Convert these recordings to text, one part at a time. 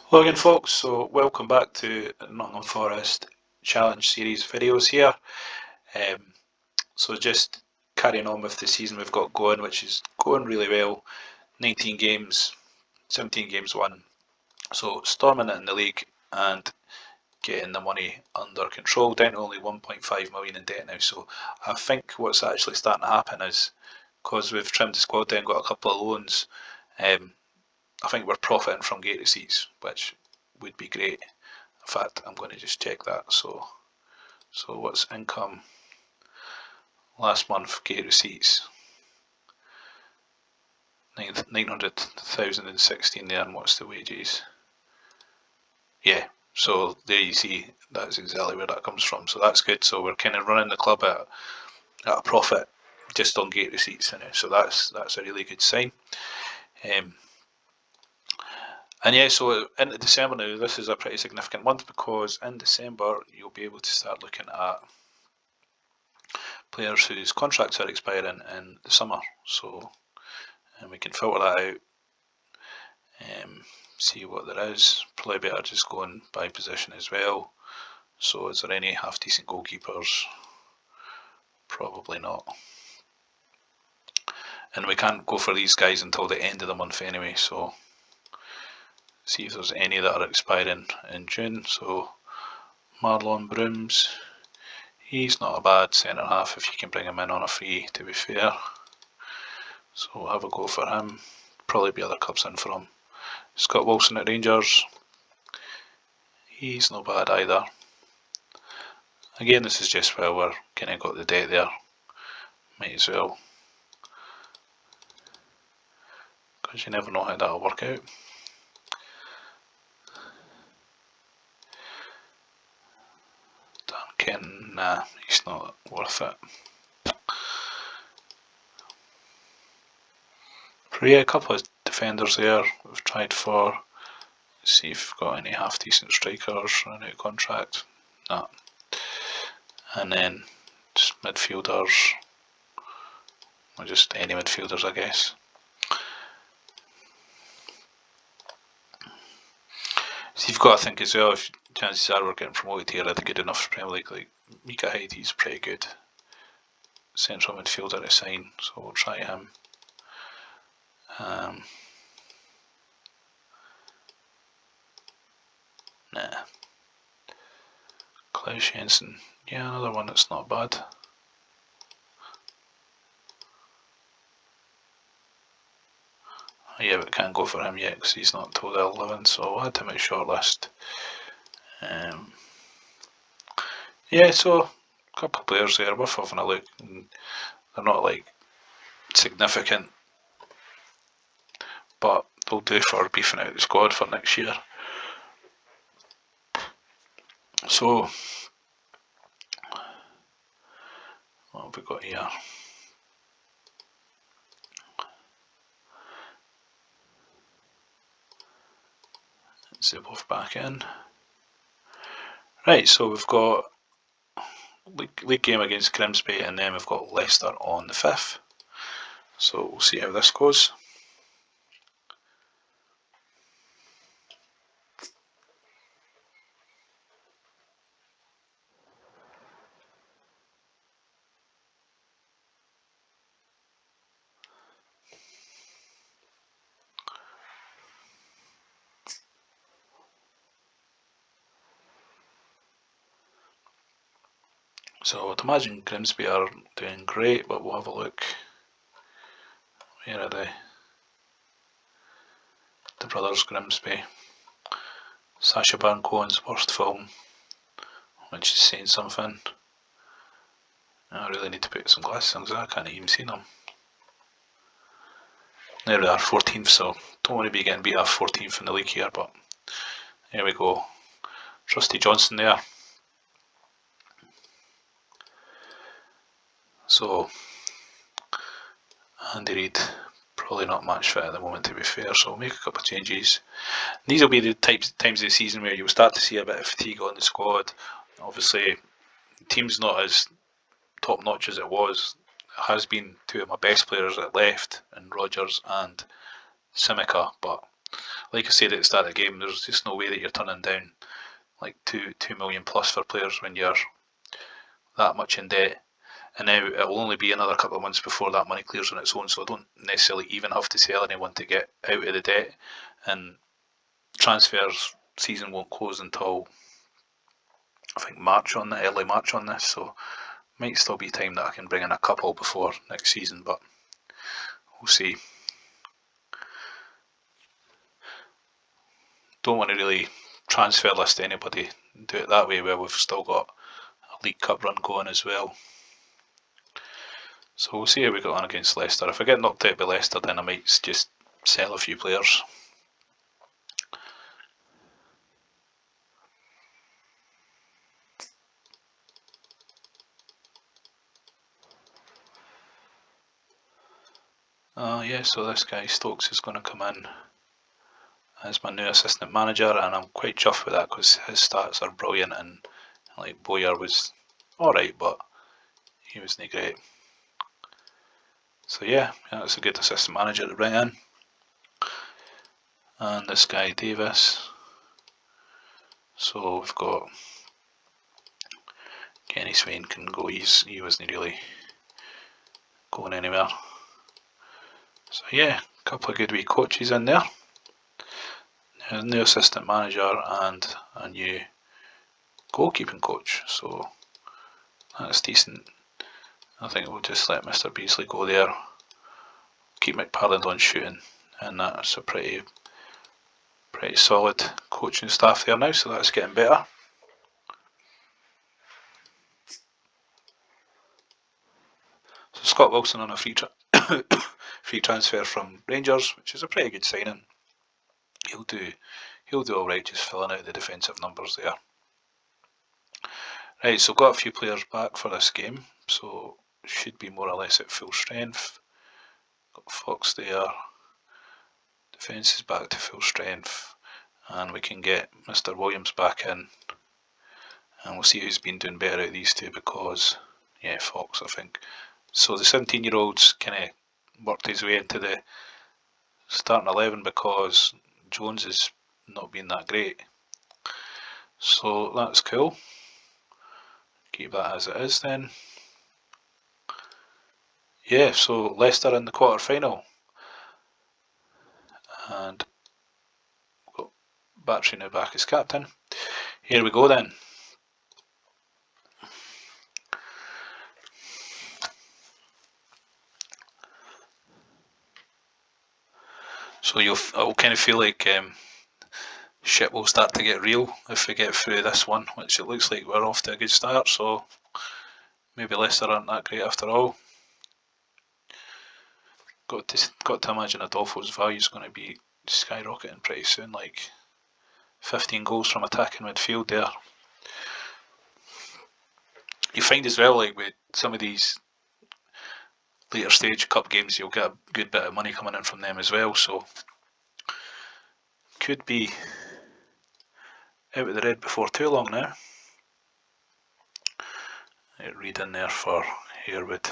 Hello again folks, so welcome back to Nottingham Forest Challenge Series videos here. So just carrying on with the season we've got going, which is going really well. 19 games, 17 games won. So storming it in the league and getting the money under control, down to only 1.5 million in debt now. So I think what's actually starting to happen is, because we've trimmed the squad down, got a couple of loans, I think we're profiting from gate receipts, which would be great. In fact, I'm going to just check that. So what's income last month? Gate receipts 900,016 there, and what's the wages? Yeah, so there you see, that's exactly where that comes from. So that's good. So we're kind of running the club at a profit just on gate receipts in it. So that's a really good sign. And yeah, so into December now, this is a pretty significant month, because in December you'll be able to start looking at players whose contracts are expiring in the summer. So we can filter that out, see what there is. Probably better just going by position as well. So is there any half decent goalkeepers? Probably not. And we can't go for these guys until the end of the month anyway, so see if there's any that are expiring in June. So Marlon Brooms, he's not a bad centre half if you can bring him in on a free, to be fair. So we'll have a go for him. Probably be other clubs in for him. Scott Wilson at Rangers, he's not bad either. Again, this is just where we're kind of got the debt there. Might as well, because you never know how that'll work out. Duncan, nah, he's not worth it. So yeah, a couple of defenders there we've tried for. Let's see if we've got any half decent strikers running out of contract. Nah. And then just midfielders, or just any midfielders, I guess. So you've got to think as well, if chances are we're getting promoted here, are they good enough for Premier League? Like Mika Heidi's pretty good central midfielder to sign, so we'll try him. Nah. Klaus Jensen, yeah, another one that's not bad. Yeah, but can't go for him yet because he's not until the 11th, so I'll add him at shortlist. Yeah, so a couple of players there worth having a look. And they're not like significant, but they'll do for beefing out the squad for next year. So what have we got here? Zubov back in. Right, so we've got league game against Grimsby, and then we've got Leicester on the 5th. So we'll see how this goes. So I'd imagine Grimsby are doing great, but we'll have a look. Where are they? The Brothers Grimsby. Sacha Baron Cohen's worst film, which is saying something. I really need to put some glasses on because I can't even see them. There we are, 14th, so don't want to be getting beat up 14th in the league here, but there we go. Trusty Johnson there. So Andy Reid, probably not match fit at the moment, to be fair, so we'll make a couple of changes. These will be the times of the season where you'll start to see a bit of fatigue on the squad. Obviously, the team's not as top notch as it was. It has been two of my best players that left, in Rodgers and Simica, but like I said at the start of the game, there's just no way that you're turning down like 2 million plus for players when you're that much in debt. And now it'll only be another couple of months before that money clears on its own, so I don't necessarily even have to sell anyone to get out of the debt. And transfers season won't close until I think early March on this, so might still be time that I can bring in a couple before next season, but we'll see. Don't want to really transfer list anybody and do it that way where we've still got a League Cup run going as well. So we'll see how we got on against Leicester. If I get knocked out by Leicester, then I might just sell a few players. Yeah, so this guy Stokes is going to come in as my new assistant manager, and I'm quite chuffed with that because his stats are brilliant, and like Boyer was alright, but he wasn't great. So yeah, that's a good assistant manager to bring in. And this guy Davis. So we've got Kenny Swain can go. He wasn't really going anywhere. So yeah, a couple of good wee coaches in there. A new assistant manager and a new goalkeeping coach. So that's decent. I think we'll just let Mr. Beasley go there. Keep McParland on shooting, and that's a pretty solid coaching staff there now. So that's getting better. So Scott Wilson on a free transfer from Rangers, which is a pretty good signing. He'll do alright just filling out the defensive numbers there. Right, so got a few players back for this game, so should be more or less at full strength. Got Fox there. Defence is back to full strength, and we can get Mr. Williams back in, and we'll see who's been doing better out of these two because, yeah, Fox I think. So the 17-year-old's kind of worked his way into the starting 11 because Jones has not been that great. So that's cool. Keep that as it is then. Yeah, so Leicester in the quarter final. And we've got Battery now back as captain. Here we go then. So it'll kind of feel like shit will start to get real if we get through this one, which it looks like we're off to a good start, so maybe Leicester aren't that great after all. Got to imagine Adolfo's value is going to be skyrocketing pretty soon, like 15 goals from attacking midfield there. You find as well, like with some of these later stage cup games, you'll get a good bit of money coming in from them as well, so could be out of the red before too long now. Read in there for Harewood.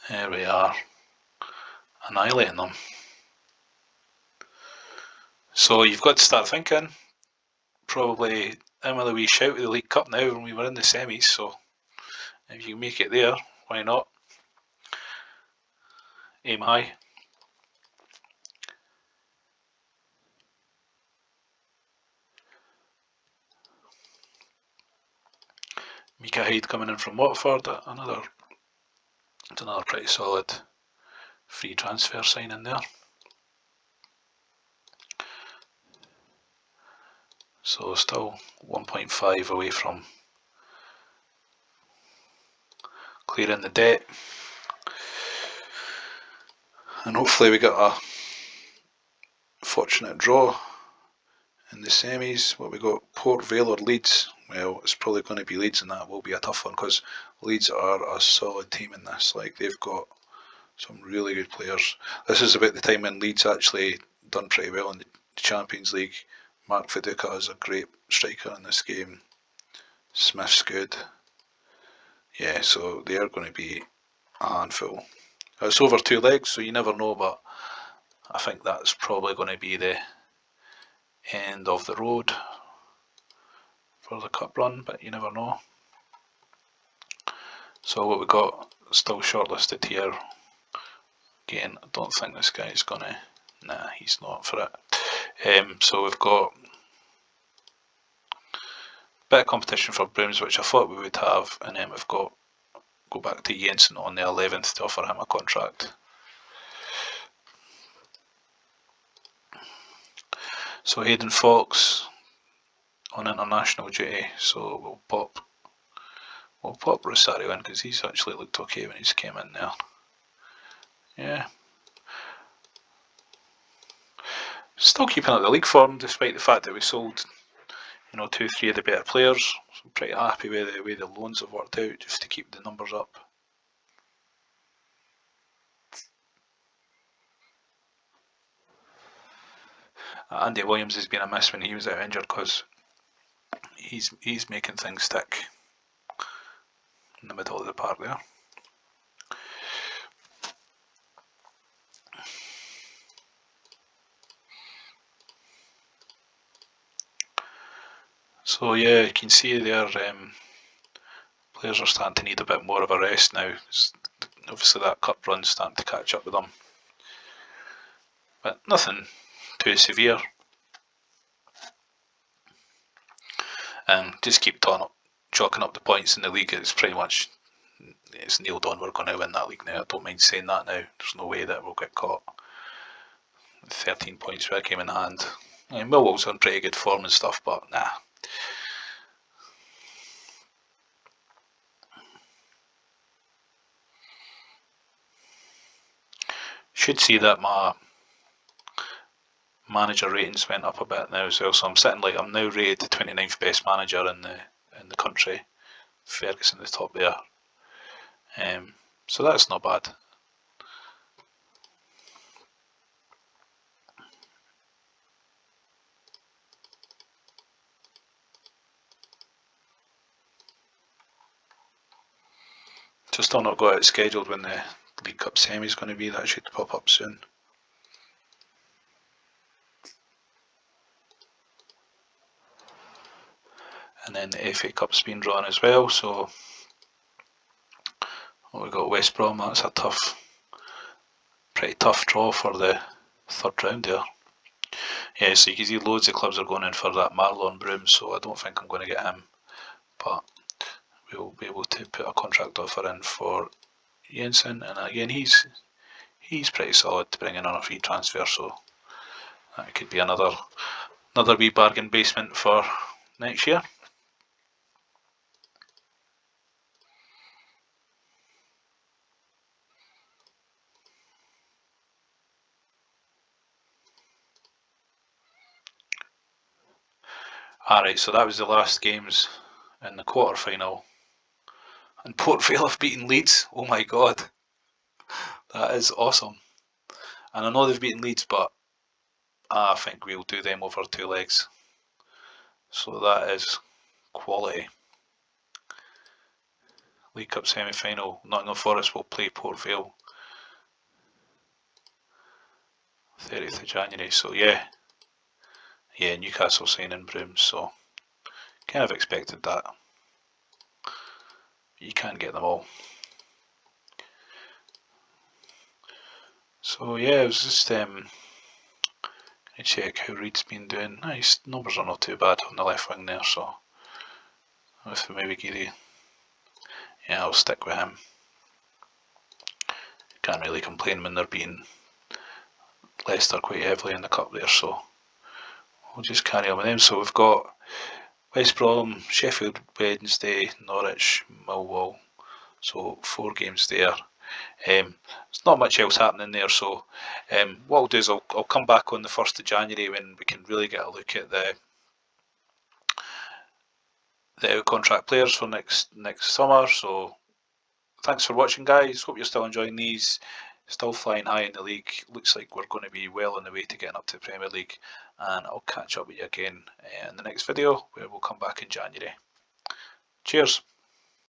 There we are, annihilating them. So you've got to start thinking, probably in with a wee shout with the League Cup now when we were in the semis, so if you make it there, why not? Aim high. Mika Hyde coming in from Watford, another pretty solid free transfer signing there. So still 1.5 away from clearing the debt, and hopefully we get a fortunate draw in the semis. What we got, Port Vale or Leeds? Well, it's probably going to be Leeds, and that will be a tough one because Leeds are a solid team in this. Like, they've got some really good players. This is about the time when Leeds actually done pretty well in the Champions League. Mark Viduka is a great striker in this game. Smith's good. Yeah, so they are going to be a handful. It's over 2 legs, so you never know, but I think that's probably going to be the end of the road for the cup run, but you never know. So what we got still shortlisted here. Again, I don't think this guy's gonna. Nah, he's not for it. So we've got a bit of competition for Brooms, which I thought we would have, and then we've got go back to Jensen on the 11th to offer him a contract. So Hayden Fox on international duty, so we'll pop Rosario in because he's actually looked okay when he's came in there. Yeah. Still keeping up the league form despite the fact that we sold, 2-3 of the better players. So I'm pretty happy with the way the loans have worked out just to keep the numbers up. Andy Williams has been a miss when he was out injured because he's making things stick in the middle of the park there. So yeah, you can see their players are starting to need a bit more of a rest now. Obviously that cup run's starting to catch up with them, but nothing too severe. And just keep chalking up the points in the league. It's pretty much nailed on. We're going to win that league now. I don't mind saying that now. There's no way that we'll get caught. 13 points for a game in hand. Millwall's on pretty good form and stuff, but nah. Should see that my manager ratings went up a bit now as well. So I'm now rated the 29th best manager in the country. Ferguson at the top there. So that's not bad. Just still not got it scheduled when the League Cup semi is going to be. That should pop up soon. And then the FA Cup's been drawn as well. So we've got West Brom. That's a pretty tough draw for the third round there. Yeah, so you can see loads of clubs are going in for that Marlon Broom, so I don't think I'm going to get him, but we'll be able to put a contract offer in for Jensen, and again he's pretty solid to bring in on a free transfer, so that could be another wee bargain basement for next year. Alright, so that was the last games in the quarter final. And Port Vale have beaten Leeds. Oh my god. That is awesome. And I know they've beaten Leeds, but I think we'll do them over 2 legs. So that is quality. League Cup semi-final. Nottingham Forest will play Port Vale 30th of January. So yeah, Newcastle signing Brooms. So kind of expected that. You can't get them all. So yeah, it was just gonna check how Reed's been doing. His numbers are not too bad on the left wing there, so if maybe Geary, yeah, I'll stick with him. Can't really complain when they're beating Leicester quite heavily in the cup there, so we'll just carry on with them. So we've got West Brom, Sheffield Wednesday, Norwich, Millwall. So 4 games there. There's not much else happening there, so what I'll do is I'll come back on the 1st of January when we can really get a look at the contract players for next summer. So thanks for watching, guys. Hope you're still enjoying these. Still flying high in the league. Looks like we're going to be well on the way to getting up to the Premier League, and I'll catch up with you again in the next video where we'll come back in January. Cheers.